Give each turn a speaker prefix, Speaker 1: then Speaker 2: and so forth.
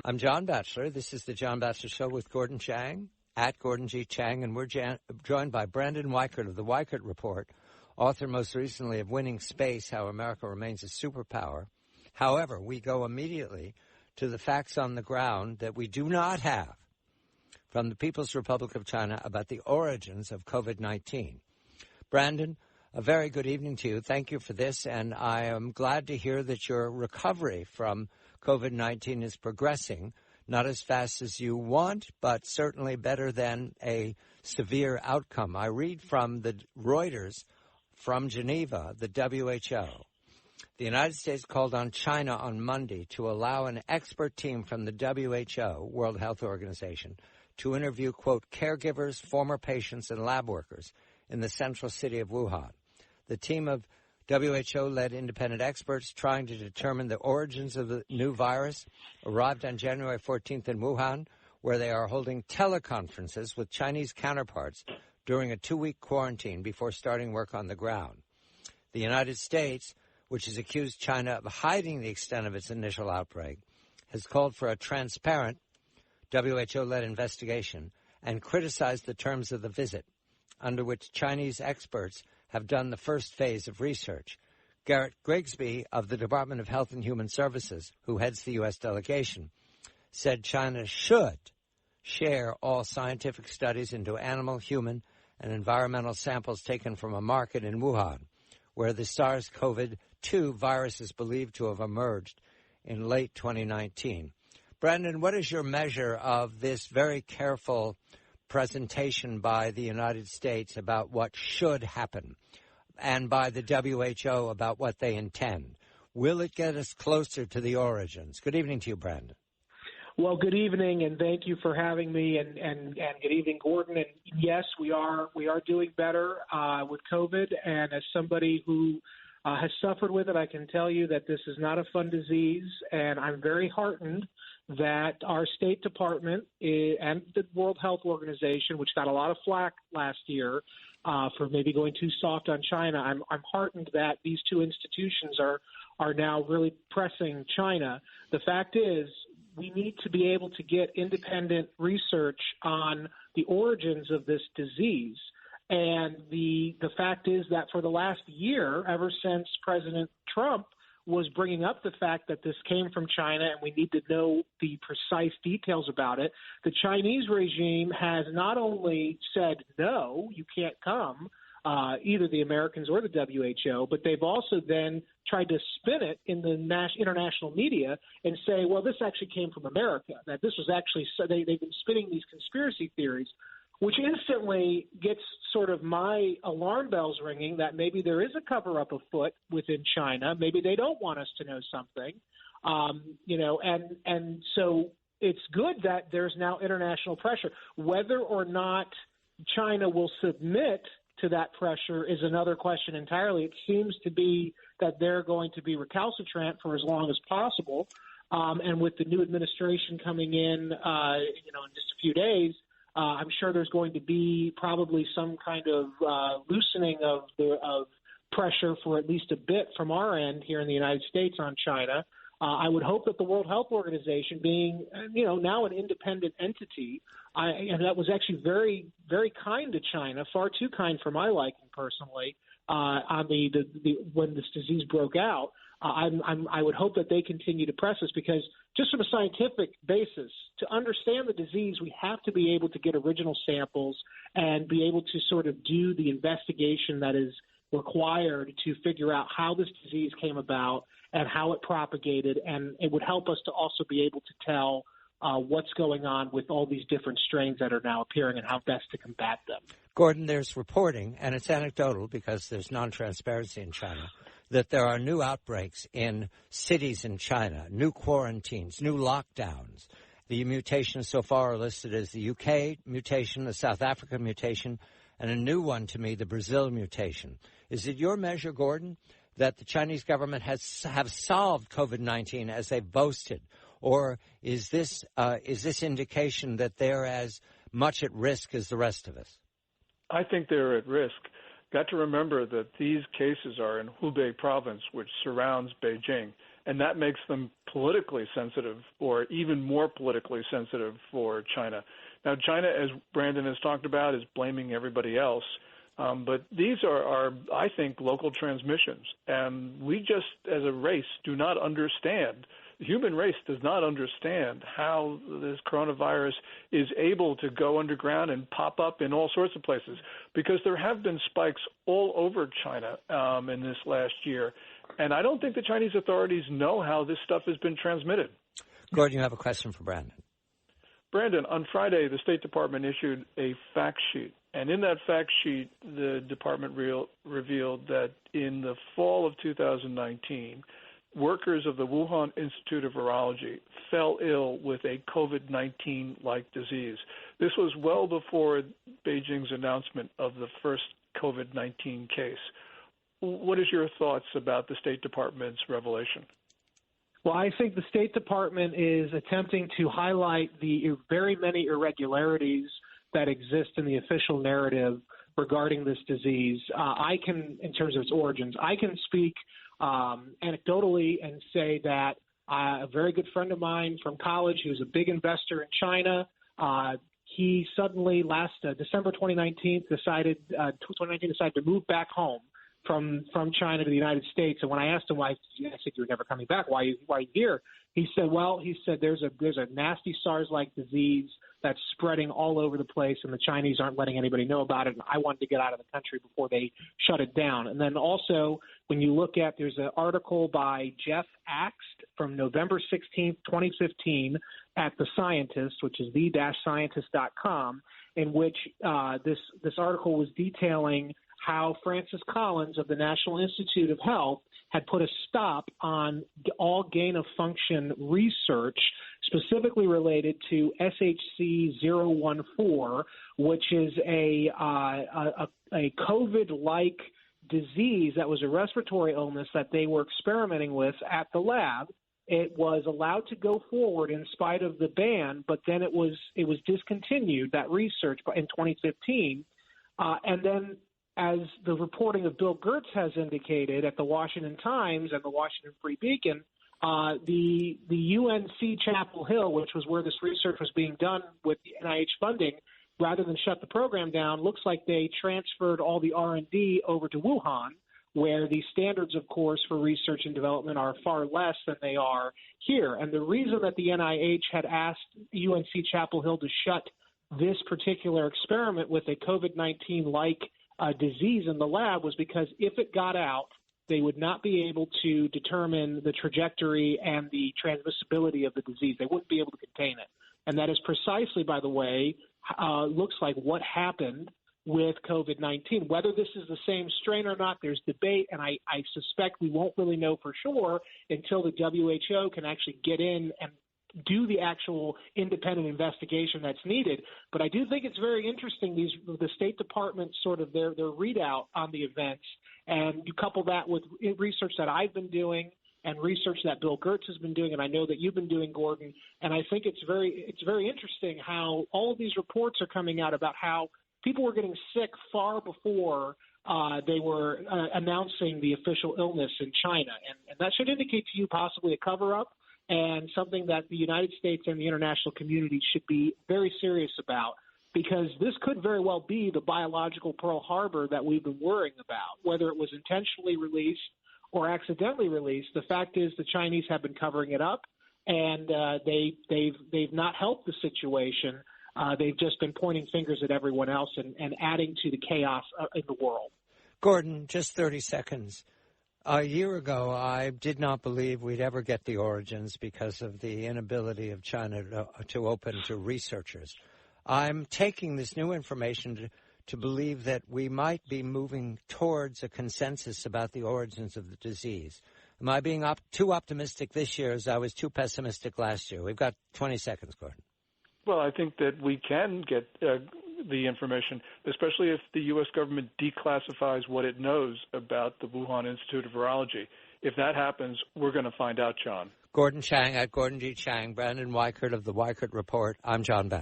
Speaker 1: I'm John Batchelor. This is the John Batchelor Show with Gordon Chang, at Gordon G. Chang, and we're joined by Brandon Weichert of the Weichert Report, author most recently of Winning Space, How America Remains a Superpower. However, we go immediately to the facts on the ground that we do not have from the People's Republic of China about the origins of COVID-19. Brandon, a very good evening to you. Thank you for this, and I am glad to hear that your recovery from COVID-19 is progressing, not as fast as you want, but certainly better than a severe outcome. I read from the Reuters from Geneva, the WHO. The United States called on China on Monday to allow an expert team from the WHO, World Health Organization, to interview, quote, caregivers, former patients, and lab workers in the central city of Wuhan. The team of WHO-led independent experts trying to determine the origins of the new virus arrived on January 14th in Wuhan, where they are holding teleconferences with Chinese counterparts during a 2-week quarantine before starting work on the ground. The United States, which has accused China of hiding the extent of its initial outbreak, has called for a transparent WHO-led investigation and criticized the terms of the visit, under which Chinese experts have done the first phase of research. Garrett Grigsby of the Department of Health and Human Services, who heads the U.S. delegation, said China should share all scientific studies into animal, human, and environmental samples taken from a market in Wuhan, where the SARS-CoV-2 virus is believed to have emerged in late 2019. Brandon, what is your measure of this very careful presentation by the United States about what should happen and by the WHO about what they intend? Will it get us closer to the origins? Good evening to you, Brandon.
Speaker 2: Well, good evening, and thank you for having me, and good evening, Gordon. And yes, we are doing better with COVID, and as somebody who has suffered with it, I can tell you that this is not a fun disease, and I'm very heartened that our State Department and the World Health Organization, which got a lot of flack last year for maybe going too soft on China, I'm heartened that these two institutions are now really pressing China. The fact is, we need to be able to get independent research on the origins of this disease. And the fact is that for the last year, ever since President Trump was bringing up the fact that this came from China and we need to know the precise details about it, the Chinese regime has not only said, no, you can't come, either the Americans or the WHO, but they've also then tried to spin it in the international media and say, well, this actually came from America, that this was actually – they've been spinning these conspiracy theories, which instantly gets sort of my alarm bells ringing that maybe there is a cover-up afoot within China. Maybe they don't want us to know something, and so it's good that there's now international pressure. Whether or not China will submit to that pressure is another question entirely. It seems to be that they're going to be recalcitrant for as long as possible, and with the new administration coming in just a few days, I'm sure there's going to be probably some kind of loosening of pressure for at least a bit from our end here in the United States on China. I would hope that the World Health Organization, being now an independent entity, and that was actually very, very kind to China, far too kind for my liking personally, on when this disease broke out. I would hope that they continue to press us because just from a scientific basis, to understand the disease, we have to be able to get original samples and be able to sort of do the investigation that is required to figure out how this disease came about and how it propagated. And it would help us to also be able to tell what's going on with all these different strains that are now appearing and how best to combat them.
Speaker 1: Gordon, there's reporting, and it's anecdotal because there's non-transparency in China, that there are new outbreaks in cities in China, new quarantines, new lockdowns. The mutations so far are listed as the UK mutation, the South Africa mutation, and a new one to me, the Brazil mutation. Is it your measure, Gordon, that the Chinese government have solved COVID-19 as they've boasted, or is this indication that they're as much at risk as the rest of us?
Speaker 3: I think they're at risk. Got to remember that these cases are in Hubei province, which surrounds Beijing. and that makes them politically sensitive, or even more politically sensitive for China. Now, China, as Brandon has talked about, is blaming everybody else. But these are, I think, local transmissions. And we just, as a race, do not understand. The human race does not understand how this coronavirus is able to go underground and pop up in all sorts of places, because there have been spikes all over China in this last year. And I don't think the Chinese authorities know how this stuff has been transmitted.
Speaker 1: Gordon, you have a question for Brandon.
Speaker 3: Brandon, on Friday, the State Department issued a fact sheet. And in that fact sheet, the department revealed that in the fall of 2019, workers of the Wuhan Institute of Virology fell ill with a COVID-19-like disease. This was well before Beijing's announcement of the first COVID-19 case. What is your thoughts about the State Department's revelation?
Speaker 2: Well, I think the State Department is attempting to highlight the very many irregularities that exist in the official narrative regarding this disease. In terms of its origins, I can speak anecdotally and say that a very good friend of mine from college, who's a big investor in China, he suddenly December 2019 decided to move back home from China to the United States. And when I asked him why, I said, "You were never coming back. Why are you here?" He said, there's a nasty SARS-like disease that's spreading all over the place, and the Chinese aren't letting anybody know about it. And I wanted to get out of the country before they shut it down. And then also, when you look at, there's an article by Jeff Axt from November 16th, 2015 at The Scientist, which is the-scientist.com, in which this article was detailing how Francis Collins of the National Institute of Health had put a stop on all gain-of-function research specifically related to SHC-014, which is a COVID-like disease that was a respiratory illness that they were experimenting with at the lab. It was allowed to go forward in spite of the ban, but then it was discontinued, that research, in 2015. And then, as the reporting of Bill Gertz has indicated at the Washington Times and the Washington Free Beacon, the UNC Chapel Hill, which was where this research was being done with the NIH funding, rather than shut the program down, looks like they transferred all the R&D over to Wuhan, where the standards, of course, for research and development are far less than they are here. And the reason that the NIH had asked UNC Chapel Hill to shut this particular experiment with a COVID-19-like disease in the lab was because if it got out, they would not be able to determine the trajectory and the transmissibility of the disease. They wouldn't be able to contain it. And that is precisely, by the way, looks like what happened with COVID-19. Whether this is the same strain or not, there's debate, and I suspect we won't really know for sure until the WHO can actually get in and do the actual independent investigation that's needed. But I do think it's very interesting, the State Department sort of their readout on the events, and you couple that with research that I've been doing and research that Bill Gertz has been doing, and I know that you've been doing, Gordon, and I think it's very interesting how all of these reports are coming out about how people were getting sick far before they were announcing the official illness in China, and that should indicate to you possibly a cover-up and something that the United States and the international community should be very serious about, because this could very well be the biological Pearl Harbor that we've been worrying about, whether it was intentionally released or accidentally released. The fact is the Chinese have been covering it up, and they've not helped the situation. They've just been pointing fingers at everyone else and adding to the chaos in the world.
Speaker 1: Gordon, just 30 seconds. A year ago, I did not believe we'd ever get the origins because of the inability of China to open to researchers. I'm taking this new information to believe that we might be moving towards a consensus about the origins of the disease. Am I being too optimistic this year as I was too pessimistic last year? We've got 20 seconds, Gordon.
Speaker 3: Well, I think that we can get the information, especially if the U.S. government declassifies what it knows about the Wuhan Institute of Virology. If that happens, we're going to find out, John.
Speaker 1: Gordon Chang at Gordon G. Chang, Brandon Weichert of the Weichert Report. I'm John Batchelor.